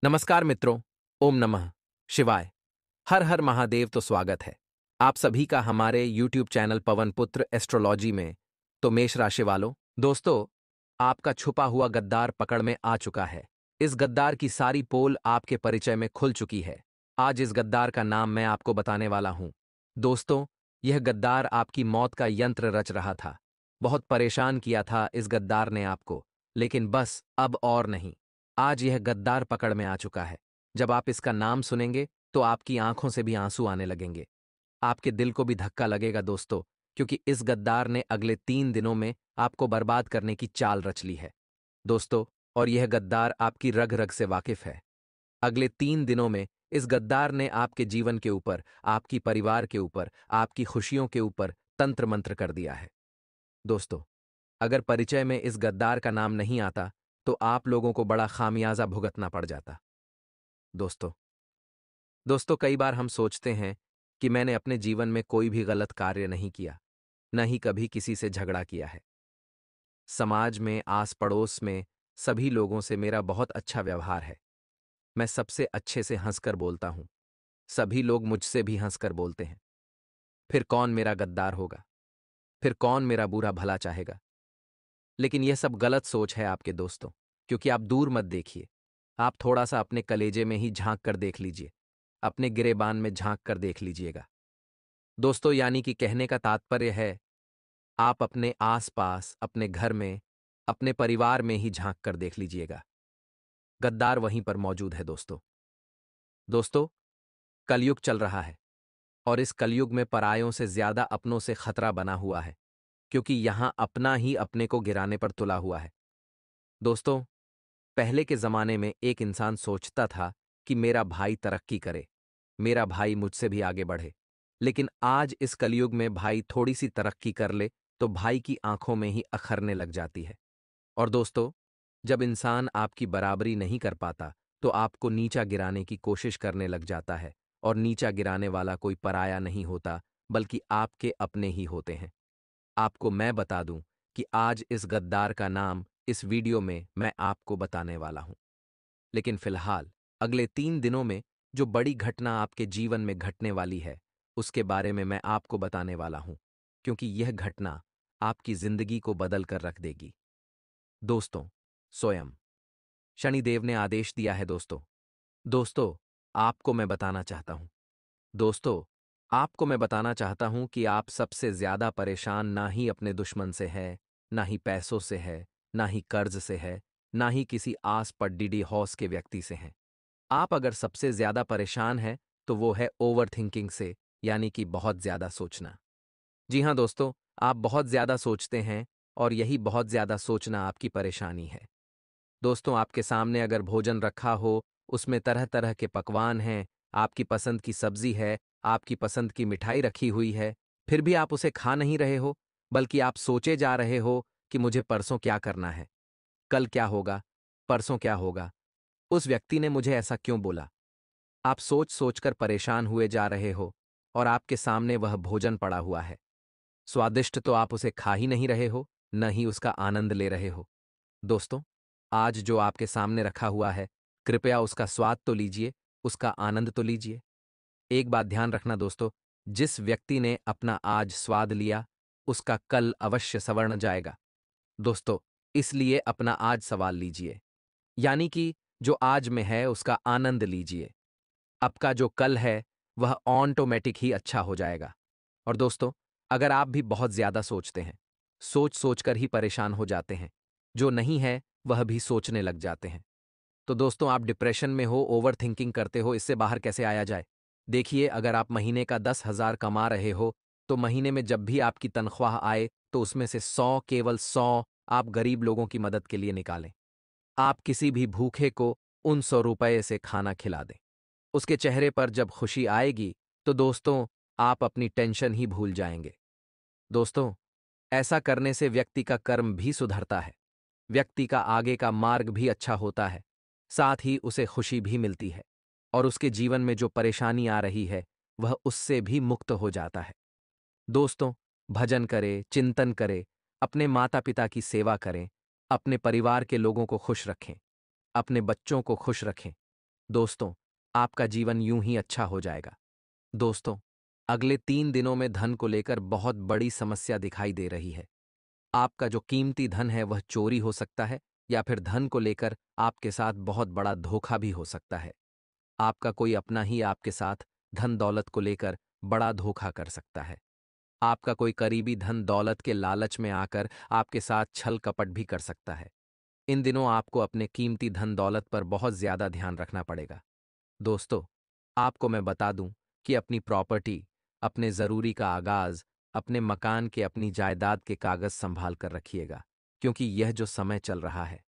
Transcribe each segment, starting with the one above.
नमस्कार मित्रों। ओम नमः शिवाय। हर हर महादेव। तो स्वागत है आप सभी का हमारे YouTube चैनल पवन पुत्र एस्ट्रोलॉजी में। तो मेष राशि वालों, दोस्तों, आपका छुपा हुआ गद्दार पकड़ में आ चुका है। इस गद्दार की सारी पोल आपके परिचय में खुल चुकी है। आज इस गद्दार का नाम मैं आपको बताने वाला हूं। दोस्तों, यह गद्दार आपकी मौत का यंत्र रच रहा था। बहुत परेशान किया था इस गद्दार ने आपको, लेकिन बस अब और नहीं। आज यह गद्दार पकड़ में आ चुका है। जब आप इसका नाम सुनेंगे तो आपकी आंखों से भी आंसू आने लगेंगे। आपके दिल को भी धक्का लगेगा दोस्तों, क्योंकि इस गद्दार ने अगले 3 दिनों में आपको बर्बाद करने की चाल रच ली है दोस्तों। और यह गद्दार आपकी रग रग से वाकिफ है। अगले 3 दिनों में इस गद्दार ने आपके जीवन के ऊपर, आपकी परिवार के ऊपर, आपकी खुशियों के ऊपर तंत्र मंत्र कर दिया है दोस्तों। अगर परिचय में इस गद्दार का नाम नहीं आता तो आप लोगों को बड़ा खामियाजा भुगतना पड़ जाता दोस्तों। दोस्तों, कई बार हम सोचते हैं कि मैंने अपने जीवन में कोई भी गलत कार्य नहीं किया, न ही कभी किसी से झगड़ा किया है। समाज में, आस पड़ोस में सभी लोगों से मेरा बहुत अच्छा व्यवहार है। मैं सबसे अच्छे से हंसकर बोलता हूं। सभी लोग मुझसे भी हंसकर बोलते हैं। फिर कौन मेरा गद्दार होगा? फिर कौन मेरा बुरा भला चाहेगा? लेकिन यह सब गलत सोच है आपके दोस्तों, क्योंकि आप दूर मत देखिए। आप थोड़ा सा अपने कलेजे में ही झांक कर देख लीजिए, अपने गिरेबान में झांक कर देख लीजिएगा दोस्तों। यानी कि कहने का तात्पर्य है, आप अपने आसपास, अपने घर में, अपने परिवार में ही झांक कर देख लीजिएगा। गद्दार वहीं पर मौजूद है दोस्तों। दोस्तों, कलयुग चल रहा है और इस कलयुग में परायों से ज्यादा अपनों से खतरा बना हुआ है, क्योंकि यहां अपना ही अपने को गिराने पर तुला हुआ है दोस्तों। पहले के जमाने में एक इंसान सोचता था कि मेरा भाई तरक्की करे, मेरा भाई मुझसे भी आगे बढ़े। लेकिन आज इस कलयुग में भाई थोड़ी सी तरक्की कर ले तो भाई की आंखों में ही अखरने लग जाती है। और दोस्तों, जब इंसान आपकी बराबरी नहीं कर पाता तो आपको नीचा गिराने की कोशिश करने लग जाता है। और नीचा गिराने वाला कोई पराया नहीं होता, बल्कि आपके अपने ही होते हैं। आपको मैं बता दूं कि आज इस गद्दार का नाम इस वीडियो में मैं आपको बताने वाला हूं। लेकिन फिलहाल अगले 3 दिनों में जो बड़ी घटना आपके जीवन में घटने वाली है, उसके बारे में मैं आपको बताने वाला हूं, क्योंकि यह घटना आपकी जिंदगी को बदल कर रख देगी दोस्तों। स्वयं शनिदेव ने आदेश दिया है दोस्तों। दोस्तों, आपको मैं बताना चाहता हूं दोस्तों, आपको मैं बताना चाहता हूं कि आप सबसे ज्यादा परेशान ना ही अपने दुश्मन से है, ना ही पैसों से है, ना ही कर्ज से है, ना ही किसी आस पड्डीडी हौस के व्यक्ति से हैं। आप अगर सबसे ज्यादा परेशान है तो वो है ओवर थिंकिंग से, यानी कि बहुत ज्यादा सोचना। जी हां दोस्तों, आप बहुत ज्यादा सोचते हैं और यही बहुत ज्यादा सोचना आपकी परेशानी है दोस्तों। आपके सामने अगर भोजन रखा हो, उसमें तरह तरह के पकवान हैं, आपकी पसंद की सब्जी है, आपकी पसंद की मिठाई रखी हुई है, फिर भी आप उसे खा नहीं रहे हो, बल्कि आप सोचे जा रहे हो कि मुझे परसों क्या करना है, कल क्या होगा, परसों क्या होगा, उस व्यक्ति ने मुझे ऐसा क्यों बोला। आप सोच सोचकर परेशान हुए जा रहे हो और आपके सामने वह भोजन पड़ा हुआ है। स्वादिष्ट तो आप उसे खा ही नहीं रहे हो, न ही उसका आनंद ले रहे हो दोस्तों। आज जो आपके सामने रखा हुआ है, कृपया उसका स्वाद तो लीजिए, उसका आनंद तो लीजिए। एक बात ध्यान रखना दोस्तों, जिस व्यक्ति ने अपना आज स्वाद लिया, उसका कल अवश्य संवर्ण जाएगा दोस्तों। इसलिए अपना आज सवाल लीजिए, यानी कि जो आज में है उसका आनंद लीजिए। आपका जो कल है वह ऑटोमेटिक ही अच्छा हो जाएगा। और दोस्तों, अगर आप भी बहुत ज्यादा सोचते हैं, सोच सोचकर ही परेशान हो जाते हैं, जो नहीं है वह भी सोचने लग जाते हैं, तो दोस्तों आप डिप्रेशन में हो, ओवर थिंकिंग करते हो, इससे बाहर कैसे आया जाए? देखिए, अगर आप महीने का 10,000 कमा रहे हो तो महीने में जब भी आपकी तनख्वाह आए तो उसमें से 100, केवल 100 आप गरीब लोगों की मदद के लिए निकालें। आप किसी भी भूखे को उन 100 रुपये से खाना खिला दें। उसके चेहरे पर जब खुशी आएगी तो दोस्तों आप अपनी टेंशन ही भूल जाएंगे दोस्तों। ऐसा करने से व्यक्ति का कर्म भी सुधरता है, व्यक्ति का आगे का मार्ग भी अच्छा होता है, साथ ही उसे खुशी भी मिलती है और उसके जीवन में जो परेशानी आ रही है वह उससे भी मुक्त हो जाता है दोस्तों। भजन करें, चिंतन करें, अपने माता पिता की सेवा करें, अपने परिवार के लोगों को खुश रखें, अपने बच्चों को खुश रखें। दोस्तों, आपका जीवन यूं ही अच्छा हो जाएगा। दोस्तों, अगले 3 दिनों में धन को लेकर बहुत बड़ी समस्या दिखाई दे रही है। आपका जो कीमती धन है वह चोरी हो सकता है, या फिर धन को लेकर आपके साथ बहुत बड़ा धोखा भी हो सकता है। आपका कोई अपना ही आपके साथ धन दौलत को लेकर बड़ा धोखा कर सकता है। आपका कोई करीबी धन दौलत के लालच में आकर आपके साथ छल कपट भी कर सकता है। इन दिनों आपको अपने कीमती धन दौलत पर बहुत ज्यादा ध्यान रखना पड़ेगा। दोस्तों, आपको मैं बता दूं कि अपनी प्रॉपर्टी, अपने जरूरी का आगाज, अपने मकान के, अपनी जायदाद के कागज संभाल कर रखिएगा, क्योंकि यह जो समय चल रहा है,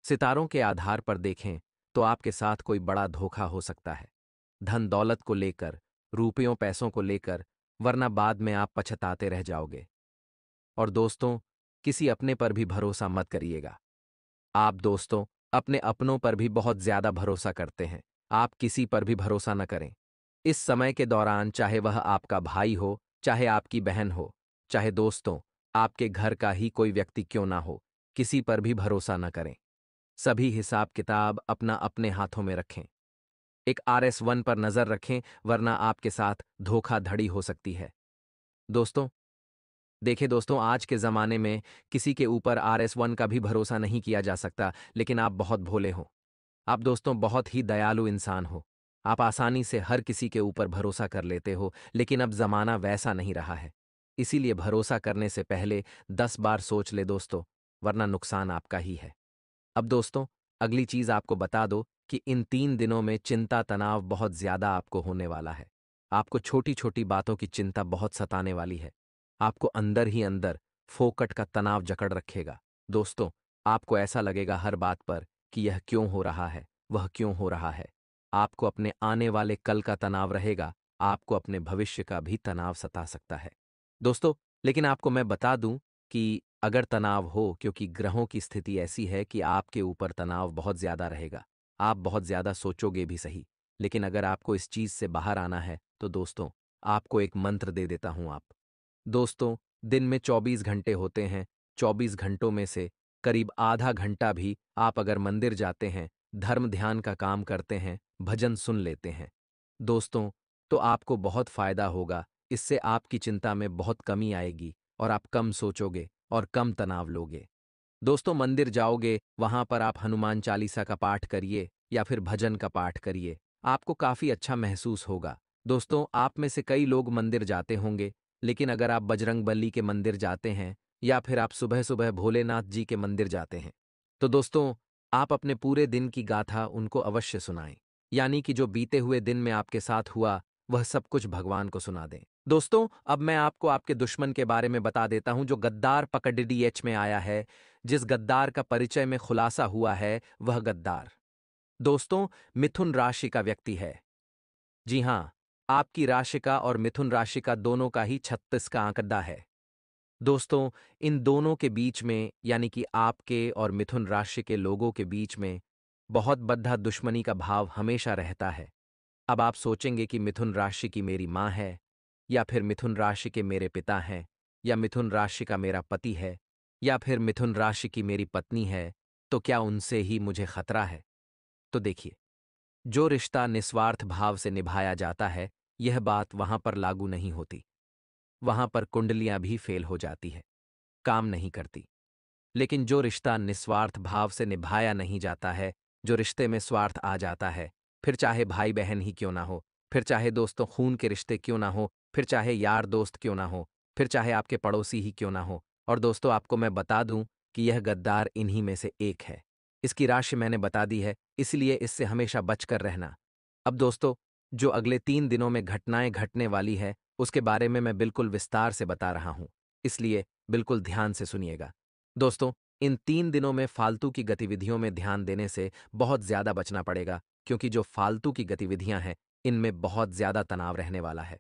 सितारों के आधार पर देखें तो आपके साथ कोई बड़ा धोखा हो सकता है। धन दौलत को लेकर, रुपयों पैसों को लेकर, वरना बाद में आप पछताते रह जाओगे। और दोस्तों, किसी अपने पर भी भरोसा मत करिएगा। आप दोस्तों अपने अपनों पर भी बहुत ज्यादा भरोसा करते हैं। आप किसी पर भी भरोसा न करें। इस समय के दौरान चाहे वह आपका भाई हो, चाहे आपकी बहन हो, चाहे दोस्तों आपके घर का ही कोई व्यक्ति क्यों ना हो, किसी पर भी भरोसा न करें। सभी हिसाब किताब अपना अपने हाथों में रखें। एक RS1 पर नजर रखें, वरना आपके साथ धोखाधड़ी हो सकती है। दोस्तों, देखिए दोस्तों, आज के ज़माने में किसी के ऊपर RS1 का भी भरोसा नहीं किया जा सकता, लेकिन आप बहुत भोले हो। आप दोस्तों बहुत ही दयालु इंसान हो। आप आसानी से हर किसी के ऊपर भरोसा कर लेते हो, लेकिन अब ज़माना वैसा नहीं रहा है। इसीलिए भरोसा करने से पहले 10 बार सोच ले दोस्तों, वरना नुकसान आपका ही है। अब दोस्तों, अगली चीज़ आपको बता दो कि इन 3 दिनों में चिंता तनाव बहुत ज़्यादा आपको होने वाला है। आपको छोटी छोटी बातों की चिंता बहुत सताने वाली है। आपको अंदर ही अंदर फोकट का तनाव जकड़ रखेगा। दोस्तों, आपको ऐसा लगेगा हर बात पर कि यह क्यों हो रहा है, वह क्यों हो रहा है। आपको अपने आने वाले कल का तनाव रहेगा। आपको अपने भविष्य का भी तनाव सता सकता है। दोस्तों, लेकिन आपको मैं बता दूं कि अगर तनाव हो, क्योंकि ग्रहों की स्थिति ऐसी है कि आपके ऊपर तनाव बहुत ज्यादा रहेगा। आप बहुत ज्यादा सोचोगे भी सही, लेकिन अगर आपको इस चीज से बाहर आना है तो दोस्तों, आपको एक मंत्र दे देता हूं। आप दोस्तों, दिन में 24 घंटे होते हैं। 24 घंटों में से करीब आधा घंटा भी आप अगर मंदिर जाते हैं, धर्म ध्यान का काम करते हैं, भजन सुन लेते हैं दोस्तों, तो आपको बहुत फायदा होगा। इससे आपकी चिंता में बहुत कमी आएगी और आप कम सोचोगे और कम तनाव लोगे। दोस्तों, मंदिर जाओगे, वहां पर आप हनुमान चालीसा का पाठ करिए या फिर भजन का पाठ करिए। आपको काफी अच्छा महसूस होगा। दोस्तों, आप में से कई लोग मंदिर जाते होंगे, लेकिन अगर आप बजरंगबली के मंदिर जाते हैं या फिर आप सुबह सुबह भोलेनाथ जी के मंदिर जाते हैं, तो दोस्तों, आप अपने पूरे दिन की गाथा उनको अवश्य सुनाएं। यानी कि जो बीते हुए दिन में आपके साथ हुआ, वह सब कुछ भगवान को सुना दें। दोस्तों, अब मैं आपको आपके दुश्मन के बारे में बता देता हूं, जो गद्दार पकड़ में आया है। जिस गद्दार का परिचय में खुलासा हुआ है, वह गद्दार दोस्तों मिथुन राशि का व्यक्ति है। जी हां, आपकी राशि का और मिथुन राशि का दोनों का ही 36 का आंकड़ा है। दोस्तों, इन दोनों के बीच में, यानी कि आपके और मिथुन राशि के लोगों के बीच में बहुत बद्धा दुश्मनी का भाव हमेशा रहता है। अब आप सोचेंगे कि मिथुन राशि की मेरी माँ है, या फिर मिथुन राशि के मेरे पिता हैं, या मिथुन राशि का मेरा पति है, या फिर मिथुन राशि की मेरी पत्नी है, तो क्या उनसे ही मुझे खतरा है? तो देखिए, जो रिश्ता निस्वार्थ भाव से निभाया जाता है, यह बात वहां पर लागू नहीं होती। वहां पर कुंडलियां भी फेल हो जाती है, काम नहीं करती। लेकिन जो रिश्ता निस्वार्थ भाव से निभाया नहीं जाता है, जो रिश्ते में स्वार्थ आ जाता है, फिर चाहे भाई बहन ही क्यों ना हो, फिर चाहे दोस्तों खून के रिश्ते क्यों ना हो, फिर चाहे यार दोस्त क्यों ना हो, फिर चाहे आपके पड़ोसी ही क्यों ना हो, और दोस्तों आपको मैं बता दूं कि यह गद्दार इन्हीं में से एक है। इसकी राशि मैंने बता दी है, इसलिए इससे हमेशा बचकर रहना। अब दोस्तों, जो अगले 3 दिनों में घटनाएं घटने वाली है, उसके बारे में मैं बिल्कुल विस्तार से बता रहा हूं, इसलिए बिल्कुल ध्यान से सुनिएगा। दोस्तों, इन 3 दिनों में फालतू की गतिविधियों में ध्यान देने से बहुत ज्यादा बचना पड़ेगा, क्योंकि जो फालतू की गतिविधियां हैं, इनमें बहुत ज्यादा तनाव रहने वाला है।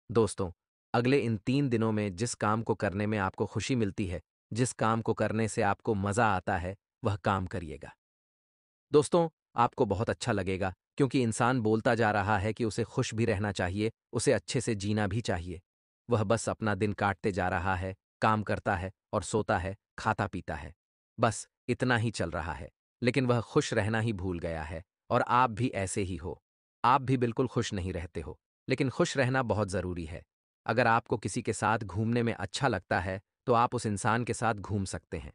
दोस्तों, अगले इन 3 दिनों में जिस काम को करने में आपको खुशी मिलती है, जिस काम को करने से आपको मजा आता है, वह काम करिएगा। दोस्तों, आपको बहुत अच्छा लगेगा, क्योंकि इंसान बोलता जा रहा है कि उसे खुश भी रहना चाहिए, उसे अच्छे से जीना भी चाहिए। वह बस अपना दिन काटते जा रहा है, काम करता है और सोता है, खाता पीता है। बस इतना ही चल रहा है, लेकिन वह खुश रहना ही भूल गया है। और आप भी ऐसे ही हो। आप भी बिल्कुल खुश नहीं रहते हो, लेकिन खुश रहना बहुत ज़रूरी है। अगर आपको किसी के साथ घूमने में अच्छा लगता है, तो आप उस इंसान के साथ घूम सकते हैं।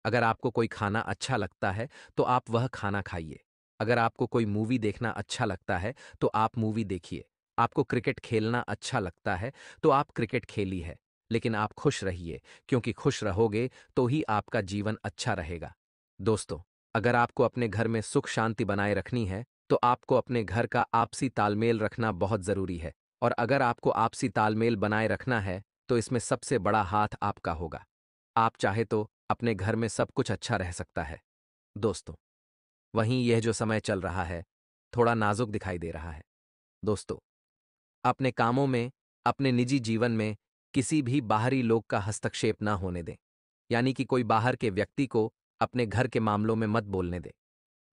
अगर आपको कोई खाना अच्छा लगता है, तो आप वह खाना खाइए। अगर आपको कोई मूवी देखना अच्छा लगता है, तो आप मूवी देखिए। आपको क्रिकेट खेलना अच्छा लगता है, तो आप क्रिकेट खेलिए। लेकिन आप खुश रहिए, क्योंकि खुश रहोगे तो ही आपका जीवन अच्छा रहेगा। दोस्तों, अगर आपको अपने घर में सुख शांति बनाए रखनी है, तो आपको अपने घर का आपसी तालमेल रखना बहुत ज़रूरी है। और अगर आपको आपसी तालमेल बनाए रखना है, तो इसमें सबसे बड़ा हाथ आपका होगा। आप चाहे तो अपने घर में सब कुछ अच्छा रह सकता है। दोस्तों, वहीं यह जो समय चल रहा है, थोड़ा नाजुक दिखाई दे रहा है। दोस्तों, अपने कामों में, अपने निजी जीवन में किसी भी बाहरी लोग का हस्तक्षेप ना होने दें। यानी कि कोई बाहर के व्यक्ति को अपने घर के मामलों में मत बोलने दें,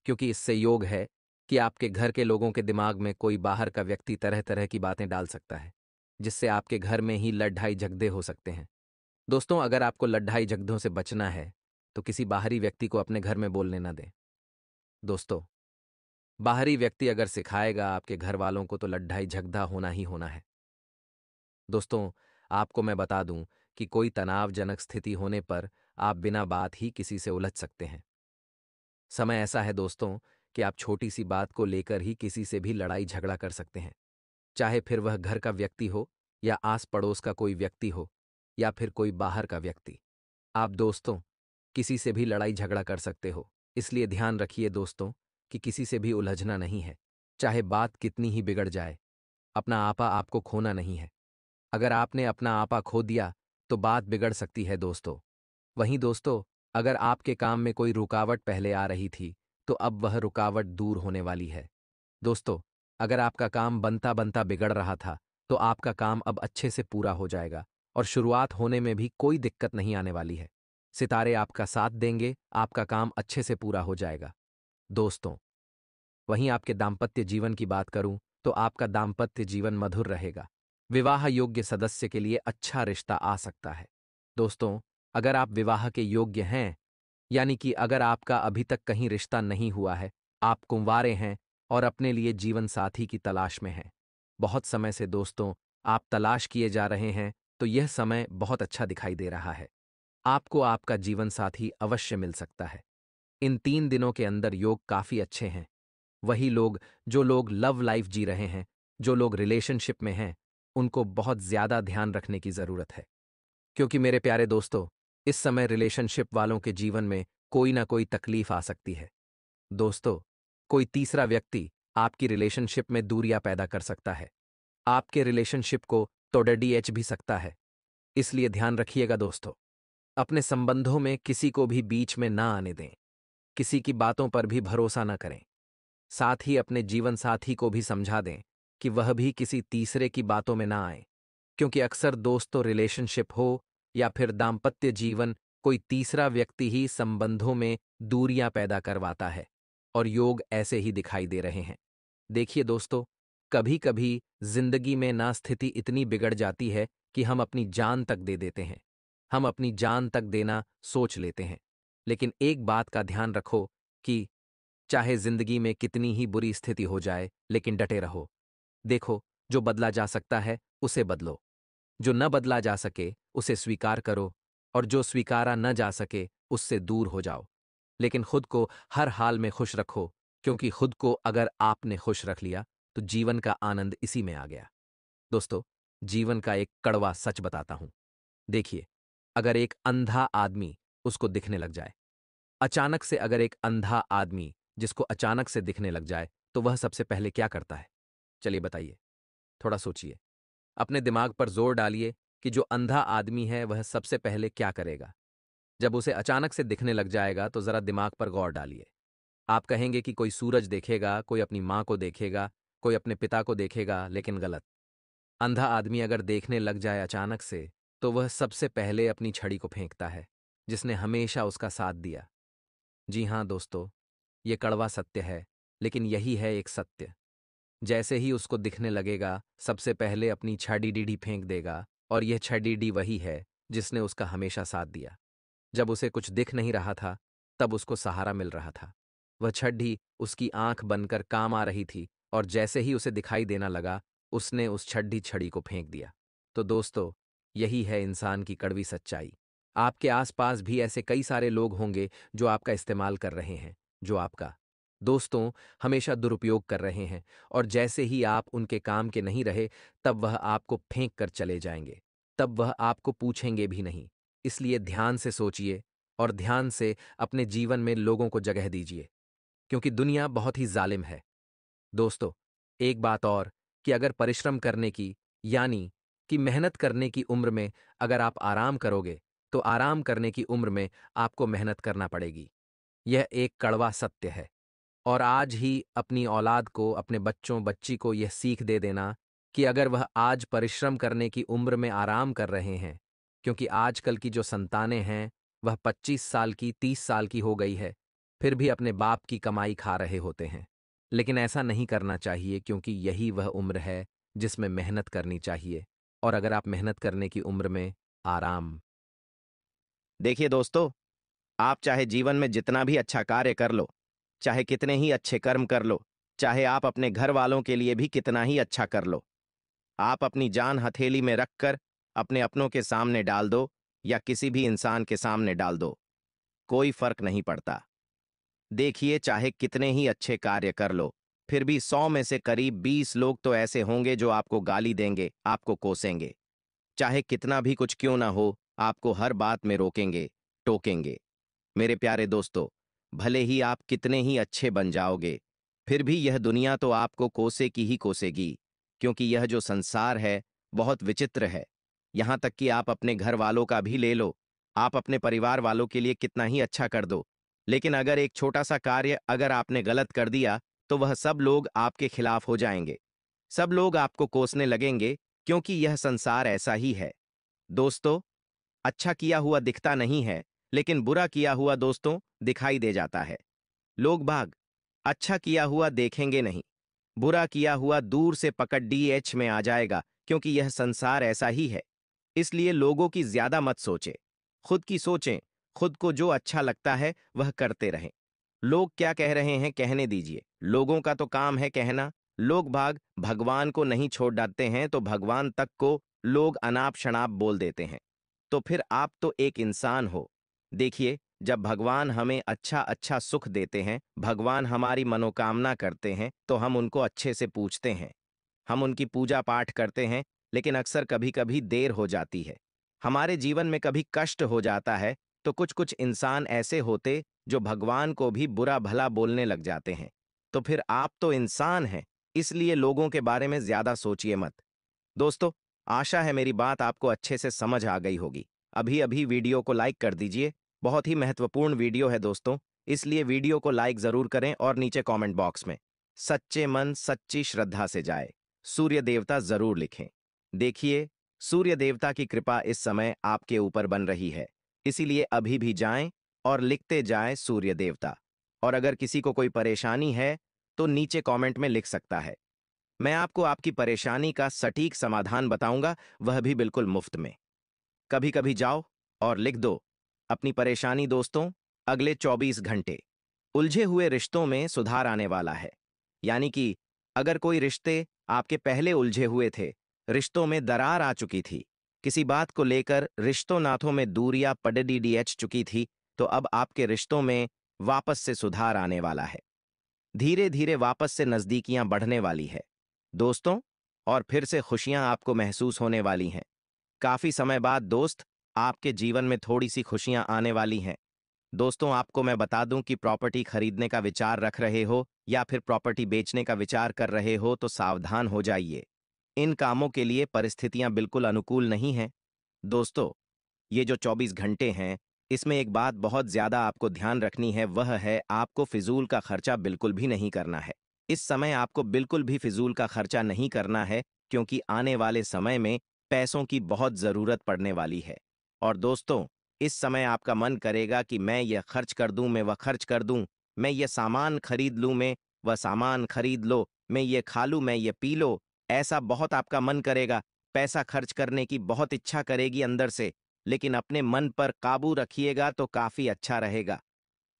क्योंकि इससे योग है कि आपके घर के लोगों के दिमाग में कोई बाहर का व्यक्ति तरह तरह की बातें डाल सकता है, जिससे आपके घर में ही लड़ाई झगड़े हो सकते हैं। दोस्तों, अगर आपको लड़ाई झगड़ों से बचना है, तो किसी बाहरी व्यक्ति को अपने घर में बोलने ना दें। दोस्तों, बाहरी व्यक्ति अगर सिखाएगा आपके घर वालों को, तो लड़ाई झगड़ा होना ही होना है। दोस्तों, आपको मैं बता दूं कि कोई तनावजनक स्थिति होने पर आप बिना बात ही किसी से उलझ सकते हैं। समय ऐसा है दोस्तों कि आप छोटी सी बात को लेकर ही किसी से भी लड़ाई झगड़ा कर सकते हैं। चाहे फिर वह घर का व्यक्ति हो, या आस पड़ोस का कोई व्यक्ति हो, या फिर कोई बाहर का व्यक्ति। आप दोस्तों किसी से भी लड़ाई झगड़ा कर सकते हो। इसलिए ध्यान रखिए दोस्तों कि किसी से भी उलझना नहीं है। चाहे बात कितनी ही बिगड़ जाए, अपना आपा आपको खोना नहीं है। अगर आपने अपना आपा खो दिया, तो बात बिगड़ सकती है दोस्तों। वहीं दोस्तों, अगर आपके काम में कोई रुकावट पहले आ रही थी, तो अब वह रुकावट दूर होने वाली है। दोस्तों, अगर आपका काम बनता बनता बिगड़ रहा था, तो आपका काम अब अच्छे से पूरा हो जाएगा और शुरुआत होने में भी कोई दिक्कत नहीं आने वाली है। सितारे आपका साथ देंगे, आपका काम अच्छे से पूरा हो जाएगा। दोस्तों, वहीं आपके दाम्पत्य जीवन की बात करूं, तो आपका दाम्पत्य जीवन मधुर रहेगा। विवाह योग्य सदस्य के लिए अच्छा रिश्ता आ सकता है। दोस्तों, अगर आप विवाह के योग्य हैं, यानी कि अगर आपका अभी तक कहीं रिश्ता नहीं हुआ है, आप कुंवारे हैं और अपने लिए जीवन साथी की तलाश में हैं, बहुत समय से दोस्तों आप तलाश किए जा रहे हैं, तो यह समय बहुत अच्छा दिखाई दे रहा है। आपको आपका जीवन साथी अवश्य मिल सकता है। इन 3 दिनों के अंदर योग काफी अच्छे हैं। वही लोग, जो लोग लव लाइफ जी रहे हैं, जो लोग रिलेशनशिप में हैं, उनको बहुत ज्यादा ध्यान रखने की जरूरत है। क्योंकि मेरे प्यारे दोस्तों, इस समय रिलेशनशिप वालों के जीवन में कोई ना कोई तकलीफ आ सकती है। दोस्तों, कोई तीसरा व्यक्ति आपकी रिलेशनशिप में दूरियां पैदा कर सकता है। आपके रिलेशनशिप को तोड़िए भी सकता है। इसलिए ध्यान रखिएगा दोस्तों। अपने संबंधों में किसी को भी बीच में ना आने दें। किसी की बातों पर भी भरोसा न करें। साथ ही अपने जीवन साथी को भी समझा दें कि वह भी किसी तीसरे की बातों में ना आए, क्योंकि अक्सर दोस्तों रिलेशनशिप हो या फिर दाम्पत्य जीवन, कोई तीसरा व्यक्ति ही संबंधों में दूरियां पैदा करवाता है और योग ऐसे ही दिखाई दे रहे हैं। देखिए दोस्तों, कभी कभी जिंदगी में ना स्थिति इतनी बिगड़ जाती है कि हम अपनी जान तक दे देते हैं। हम अपनी जान तक देना सोच लेते हैं। लेकिन एक बात का ध्यान रखो कि चाहे जिंदगी में कितनी ही बुरी स्थिति हो जाए, लेकिन डटे रहो। देखो, जो बदला जा सकता है उसे बदलो, जो न बदला जा सके उसे स्वीकार करो, और जो स्वीकारा न जा सके उससे दूर हो जाओ। लेकिन खुद को हर हाल में खुश रखो, क्योंकि खुद को अगर आपने खुश रख लिया, तो जीवन का आनंद इसी में आ गया। दोस्तों, जीवन का एक कड़वा सच बताता हूं। देखिए, अगर एक अंधा आदमी उसको दिखने लग जाए, अचानक से अगर एक अंधा आदमी जिसको अचानक से दिखने लग जाए, तो वह सबसे पहले क्या करता है? चलिए बताइए, थोड़ा सोचिए। अपने दिमाग पर जोर डालिए कि जो अंधा आदमी है वह सबसे पहले क्या करेगा? जब उसे अचानक से दिखने लग जाएगा, तो जरा दिमाग पर गौर डालिए। आप कहेंगे कि कोई सूरज देखेगा, कोई अपनी माँ को देखेगा, कोई अपने पिता को देखेगा, लेकिन गलत। अंधा आदमी अगर देखने लग जाए अचानक से, तो वह सबसे पहले अपनी छड़ी को फेंकता है, जिसने हमेशा उसका साथ दिया। जी हाँ दोस्तों, ये कड़वा सत्य है, लेकिन यही है एक सत्य। जैसे ही उसको दिखने लगेगा, सबसे पहले अपनी छड़ी डीडी फेंक देगा, और यह छड़ी डी वही है जिसने उसका हमेशा साथ दिया। जब उसे कुछ दिख नहीं रहा था, तब उसको सहारा मिल रहा था। वह छड़ी उसकी आंख बनकर काम आ रही थी और जैसे ही उसे दिखाई देना लगा, उसने उस छड़ी को फेंक दिया। तो दोस्तों, यही है इंसान की कड़वी सच्चाई। आपके आसपास भी ऐसे कई सारे लोग होंगे जो आपका इस्तेमाल कर रहे हैं, जो आपका दोस्तों हमेशा दुरुपयोग कर रहे हैं, और जैसे ही आप उनके काम के नहीं रहे, तब वह आपको फेंक कर चले जाएंगे। तब वह आपको पूछेंगे भी नहीं। इसलिए ध्यान से सोचिए और ध्यान से अपने जीवन में लोगों को जगह दीजिए, क्योंकि दुनिया बहुत ही जालिम है। दोस्तों, एक बात और, कि अगर परिश्रम करने की, यानी कि मेहनत करने की उम्र में अगर आप आराम करोगे, तो आराम करने की उम्र में आपको मेहनत करना पड़ेगी। यह एक कड़वा सत्य है। और आज ही अपनी औलाद को, अपने बच्चों बच्ची को यह सीख दे देना कि अगर वह आज परिश्रम करने की उम्र में आराम कर रहे हैं, क्योंकि आजकल की जो संतानें हैं वह 25 साल की, 30 साल की हो गई है, फिर भी अपने बाप की कमाई खा रहे होते हैं। लेकिन ऐसा नहीं करना चाहिए, क्योंकि यही वह उम्र है जिसमें मेहनत करनी चाहिए। और अगर आप मेहनत करने की उम्र में आराम। देखिए दोस्तों, आप चाहे जीवन में जितना भी अच्छा कार्य कर लो, चाहे कितने ही अच्छे कर्म कर लो, चाहे आप अपने घर वालों के लिए भी कितना ही अच्छा कर लो, आप अपनी जान हथेली में रखकर अपने अपनों के सामने डाल दो या किसी भी इंसान के सामने डाल दो, कोई फर्क नहीं पड़ता। देखिए, चाहे कितने ही अच्छे कार्य कर लो, फिर भी 100 में से करीब 20 लोग तो ऐसे होंगे जो आपको गाली देंगे, आपको कोसेंगे। चाहे कितना भी कुछ क्यों ना हो, आपको हर बात में रोकेंगे, टोकेंगे। मेरे प्यारे दोस्तों, भले ही आप कितने ही अच्छे बन जाओगे, फिर भी यह दुनिया तो आपको कोसे की ही कोसेगी, क्योंकि यह जो संसार है बहुत विचित्र है। यहां तक कि आप अपने घर वालों का भी ले लो, आप अपने परिवार वालों के लिए कितना ही अच्छा कर दो, लेकिन अगर एक छोटा सा कार्य अगर आपने गलत कर दिया, तो वह सब लोग आपके खिलाफ हो जाएंगे। सब लोग आपको कोसने लगेंगे, क्योंकि यह संसार ऐसा ही है। दोस्तों, अच्छा किया हुआ दिखता नहीं है, लेकिन बुरा किया हुआ दोस्तों दिखाई दे जाता है। लोग बाग अच्छा किया हुआ देखेंगे नहीं, बुरा किया हुआ दूर से पकड़ डीएच में आ जाएगा, क्योंकि यह संसार ऐसा ही है। इसलिए लोगों की ज्यादा मत सोचें, खुद की सोचें, खुद को जो अच्छा लगता है वह करते रहें। लोग क्या कह रहे हैं कहने दीजिए, लोगों का तो काम है कहना। लोग भाग भगवान को नहीं छोड़ डालते हैं, तो भगवान तक को लोग अनाप शनाप बोल देते हैं। तो फिर आप तो एक इंसान हो। देखिए, जब भगवान हमें अच्छा अच्छा सुख देते हैं, भगवान हमारी मनोकामना करते हैं, तो हम उनको अच्छे से पूछते हैं, हम उनकी पूजा पाठ करते हैं। लेकिन अक्सर कभी कभी देर हो जाती है, हमारे जीवन में कभी कष्ट हो जाता है, तो कुछ कुछ इंसान ऐसे होते जो भगवान को भी बुरा भला बोलने लग जाते हैं। तो फिर आप तो इंसान हैं, इसलिए लोगों के बारे में ज्यादा सोचिए मत। दोस्तों, आशा है मेरी बात आपको अच्छे से समझ आ गई होगी। अभी अभी वीडियो को लाइक कर दीजिए, बहुत ही महत्वपूर्ण वीडियो है दोस्तों, इसलिए वीडियो को लाइक जरूर करें और नीचे कमेंट बॉक्स में सच्चे मन सच्ची श्रद्धा से जाए सूर्य देवता जरूर लिखें। देखिए, सूर्य देवता की कृपा इस समय आपके ऊपर बन रही है, इसीलिए अभी भी जाएं और लिखते जाएं सूर्य देवता। और अगर किसी को कोई परेशानी है, तो नीचे कमेंट में लिख सकता है, मैं आपको आपकी परेशानी का सटीक समाधान बताऊंगा, वह भी बिल्कुल मुफ्त में। कभी कभी जाओ और लिख दो अपनी परेशानी। दोस्तों, अगले 24 घंटे उलझे हुए रिश्तों में सुधार आने वाला है। यानी कि अगर कोई रिश्ते आपके पहले उलझे हुए थे, रिश्तों में दरार आ चुकी थी, किसी बात को लेकर रिश्तों नाथों में दूरियां पडडीडीएच चुकी थी, तो अब आपके रिश्तों में वापस से सुधार आने वाला है। धीरे धीरे वापस से नजदीकियां बढ़ने वाली है दोस्तों, और फिर से खुशियां आपको महसूस होने वाली हैं। काफी समय बाद दोस्त, आपके जीवन में थोड़ी सी खुशियां आने वाली हैं। दोस्तों, आपको मैं बता दूं कि प्रॉपर्टी खरीदने का विचार रख रहे हो या फिर प्रॉपर्टी बेचने का विचार कर रहे हो, तो सावधान हो जाइए। इन कामों के लिए परिस्थितियां बिल्कुल अनुकूल नहीं हैं। दोस्तों, ये जो 24 घंटे हैं, इसमें एक बात बहुत ज्यादा आपको ध्यान रखनी है, वह है आपको फिजूल का खर्चा बिल्कुल भी नहीं करना है। इस समय आपको बिल्कुल भी फिजूल का खर्चा नहीं करना है, क्योंकि आने वाले समय में पैसों की बहुत जरूरत पड़ने वाली है। और दोस्तों, इस समय आपका मन करेगा कि मैं यह खर्च कर दूं, मैं वह खर्च कर दूं, मैं ये सामान खरीद लूं, मैं वह सामान खरीद लो, मैं ये खा लूं, मैं ये पी लो। ऐसा बहुत आपका मन करेगा, पैसा खर्च करने की बहुत इच्छा करेगी अंदर से, लेकिन अपने मन पर काबू रखिएगा तो काफी अच्छा रहेगा।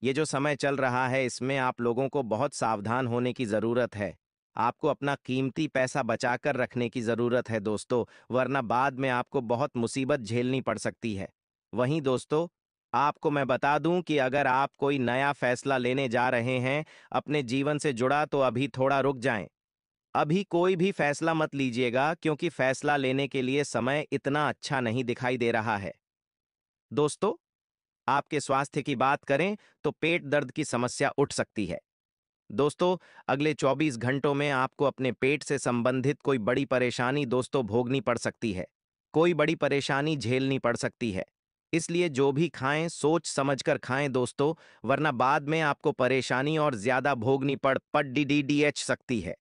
ये जो समय चल रहा है इसमें आप लोगों को बहुत सावधान होने की ज़रूरत है। आपको अपना कीमती पैसा बचाकर रखने की ज़रूरत है दोस्तों, वरना बाद में आपको बहुत मुसीबत झेलनी पड़ सकती है। वहीं दोस्तों, आपको मैं बता दूं कि अगर आप कोई नया फैसला लेने जा रहे हैं अपने जीवन से जुड़ा, तो अभी थोड़ा रुक जाएं। अभी कोई भी फैसला मत लीजिएगा, क्योंकि फैसला लेने के लिए समय इतना अच्छा नहीं दिखाई दे रहा है। दोस्तों, आपके स्वास्थ्य की बात करें तो पेट दर्द की समस्या उठ सकती है। दोस्तों, अगले 24 घंटों में आपको अपने पेट से संबंधित कोई बड़ी परेशानी दोस्तों भोगनी पड़ सकती है। कोई बड़ी परेशानी झेलनी पड़ सकती है। इसलिए जो भी खाएं सोच समझकर खाएं दोस्तों, वरना बाद में आपको परेशानी और ज्यादा भोगनी पड़ डी सकती है।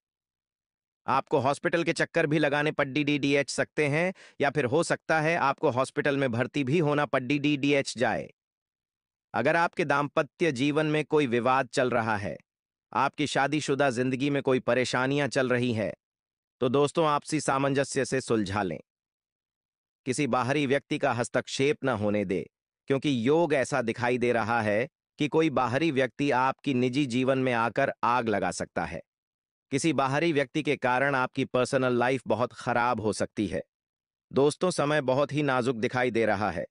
आपको हॉस्पिटल के चक्कर भी लगाने पड़ डी सकते हैं, या फिर हो सकता है आपको हॉस्पिटल में भर्ती भी होना पड़ डी जाए। अगर आपके दाम्पत्य जीवन में कोई विवाद चल रहा है, आपकी शादीशुदा जिंदगी में कोई परेशानियां चल रही है, तो दोस्तों आपसी सामंजस्य से सुलझा लें। किसी बाहरी व्यक्ति का हस्तक्षेप न होने दे, क्योंकि योग ऐसा दिखाई दे रहा है कि कोई बाहरी व्यक्ति आपकी निजी जीवन में आकर आग लगा सकता है। किसी बाहरी व्यक्ति के कारण आपकी पर्सनल लाइफ बहुत खराब हो सकती है। दोस्तों, समय बहुत ही नाजुक दिखाई दे रहा है।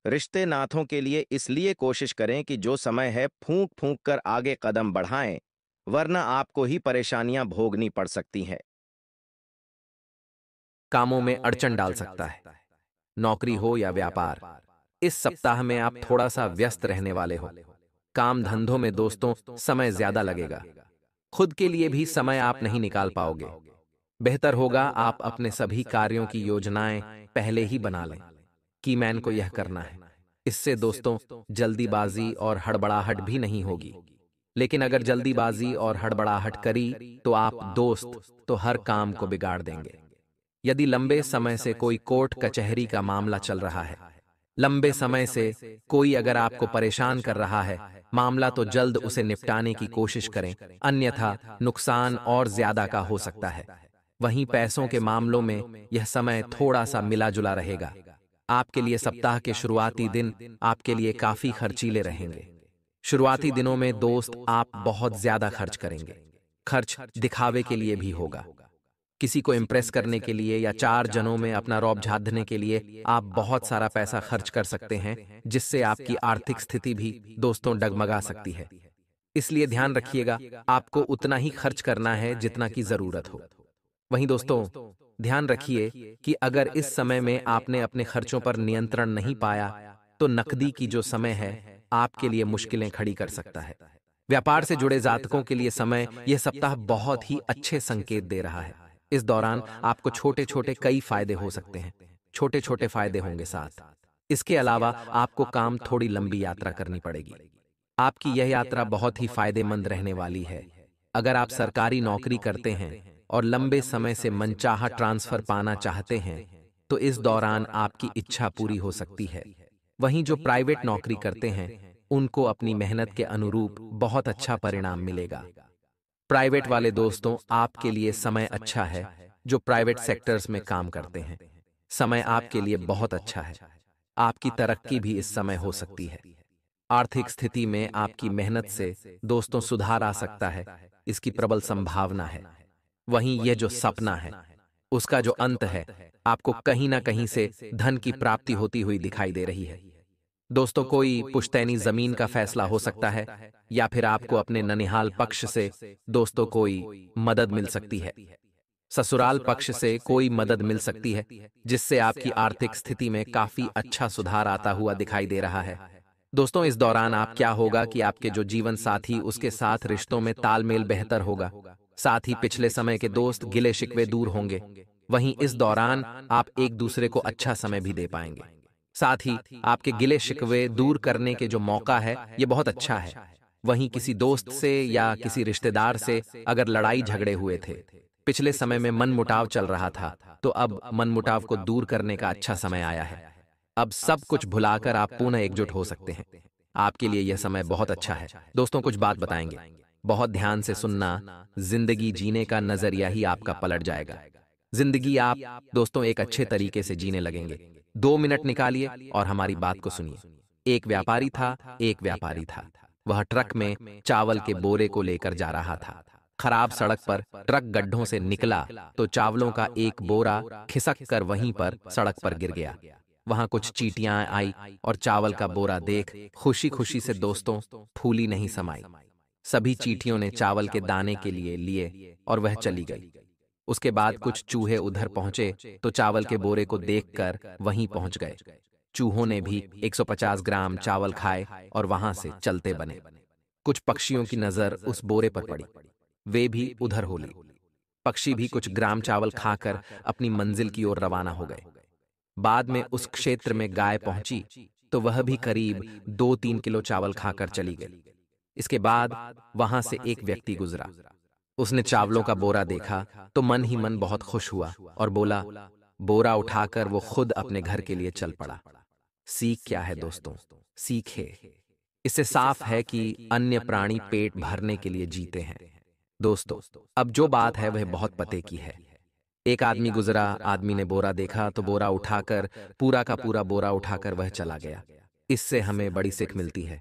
रिश्ते नाथों के लिए इसलिए कोशिश करें कि जो समय है फूंक फूंक कर आगे कदम बढ़ाएं, वरना आपको ही परेशानियां भोगनी पड़ सकती हैं। कामों में अड़चन डाल सकता है। नौकरी हो या व्यापार, इस सप्ताह में आप थोड़ा सा व्यस्त रहने वाले हो। काम धंधों में दोस्तों समय ज्यादा लगेगा। खुद के लिए भी समय आप नहीं निकाल पाओगे। बेहतर होगा आप अपने सभी कार्यों की योजनाएं पहले ही बना लें कि मैन को यह करना है। इससे दोस्तों जल्दीबाजी और हड़बड़ाहट भी नहीं होगी। लेकिन अगर जल्दीबाजी और हड़बड़ाहट करी तो आप दोस्त तो हर काम को बिगाड़ देंगे। यदि लंबे समय से कोई कोर्ट कचहरी का मामला चल रहा है, लंबे समय से कोई अगर आपको परेशान कर रहा है, मामला तो जल्द उसे निपटाने की कोशिश करें, अन्यथा नुकसान और ज्यादा का हो सकता है। वहीं पैसों के मामलों में यह समय थोड़ा सा मिला जुला रहेगा। आपके लिए सप्ताह के शुरुआती दिन आपके लिए काफी खर्चीले रहेंगे। शुरुआती दिनों में दोस्त आप बहुत ज्यादा खर्च करेंगे। खर्च दिखावे के लिए भी होगा। किसी को इम्प्रेस करने के लिए या चार जनों में अपना रौब झाड़ने के लिए आप बहुत सारा पैसा खर्च कर सकते हैं, जिससे आपकी आर्थिक स्थिति भी दोस्तों डगमगा सकती है। इसलिए ध्यान रखिएगा, आपको उतना ही खर्च करना है जितना की जरूरत हो। वहीं दोस्तों ध्यान रखिए कि अगर इस समय में आपने अपने खर्चों पर नियंत्रण नहीं पाया, तो नकदी की जो समय है आपके लिए मुश्किलें खड़ी कर सकता है। व्यापार से जुड़े जातकों के लिए समय यह सप्ताह बहुत ही अच्छे संकेत दे रहा है। इस दौरान आपको छोटे छोटे कई फायदे हो सकते हैं। छोटे छोटे फायदे होंगे साथ। इसके अलावा आपको काम थोड़ी लंबी यात्रा करनी पड़ेगी। आपकी यह यात्रा बहुत ही फायदेमंद रहने वाली है। अगर आप सरकारी नौकरी करते हैं और लंबे समय से मनचाहा ट्रांसफर पाना चाहते हैं, तो इस दौरान आपकी इच्छा पूरी हो सकती है। वहीं जो प्राइवेट नौकरी करते हैं, उनको अपनी मेहनत के अनुरूप बहुत अच्छा परिणाम मिलेगा। प्राइवेट वाले दोस्तों आपके लिए समय अच्छा है। जो प्राइवेट सेक्टर्स में काम करते हैं, समय आपके लिए बहुत अच्छा है। आपकी तरक्की भी इस समय हो सकती है। आर्थिक स्थिति में आपकी मेहनत से दोस्तों सुधार आ सकता है, इसकी प्रबल संभावना है। वहीं यह जो सपना है, उसका जो अंत है, आपको कहीं ना कहीं से धन की प्राप्ति होती हुई दिखाई दे रही है। दोस्तों कोई पुश्तैनी जमीन का फैसला हो सकता है, या फिर आपको अपने ननिहाल पक्ष से दोस्तों कोई मदद मिल सकती है। ससुराल पक्ष से कोई मदद मिल सकती है, जिससे आपकी आर्थिक स्थिति में काफी अच्छा सुधार आता हुआ दिखाई दे रहा है। दोस्तों इस दौरान आप क्या होगा कि आपके जो जीवन साथी उसके साथ रिश्तों में तालमेल बेहतर होगा। साथ ही पिछले समय के दोस्त गिले शिकवे दूर होंगे। वहीं इस दौरान आप एक दूसरे को अच्छा समय भी दे पाएंगे। साथ ही आपके गिले शिकवे दूर करने के जो मौका है, ये बहुत अच्छा है। वहीं किसी दोस्त से या किसी रिश्तेदार से अगर लड़ाई झगड़े हुए थे, पिछले समय में मनमुटाव चल रहा था, तो अब मनमुटाव को दूर करने का अच्छा समय आया है। अब सब कुछ भुलाकर आप पुनः एकजुट हो सकते हैं। आपके लिए यह समय बहुत अच्छा है। दोस्तों कुछ बात बताएंगे, बहुत ध्यान से सुनना। जिंदगी जीने का नजरिया ही आपका पलट जाएगा। जिंदगी आप दोस्तों एक अच्छे तरीके से जीने लगेंगे। 2 मिनट निकालिए और हमारी बात को सुनिए। एक व्यापारी था। वह ट्रक में चावल के बोरे को लेकर जा रहा था। खराब सड़क पर ट्रक गड्ढों से निकला तो चावलों का एक बोरा खिसक कर वहीं पर सड़क पर गिर गया। वहां कुछ चींटियां आई और चावल का बोरा देख खुशी खुशी से दोस्तों फूली नहीं समाई। सभी चींटियों ने चावल के दाने के लिए और वह चली गई। उसके बाद कुछ चूहे उधर पहुंचे तो चावल के बोरे को देखकर वहीं पहुंच गए। चूहों ने भी 150 ग्राम चावल खाए और वहां से चलते बने। कुछ पक्षियों की नजर उस बोरे पर पड़ी, वे भी उधर हो ली। पक्षी भी कुछ ग्राम चावल खाकर अपनी मंजिल की ओर रवाना हो गए। बाद में उस क्षेत्र में गाय पहुंची तो वह भी करीब 2-3 किलो चावल खाकर चली गई। इसके बाद वहां से एक व्यक्ति गुजरा। उसने चावलों का बोरा देखा तो मन ही मन बहुत खुश हुआ और बोला, बोरा उठाकर वो खुद अपने घर के लिए चल पड़ा। सीख क्या है दोस्तों? सीख है, इससे साफ है कि अन्य प्राणी पेट भरने के लिए जीते हैं। दोस्तों, अब जो बात है वह बहुत पते की है। एक आदमी गुजरा, आदमी ने बोरा देखा तो बोरा उठाकर पूरा का पूरा बोरा उठाकर वह चला गया। इससे हमें बड़ी सीख मिलती है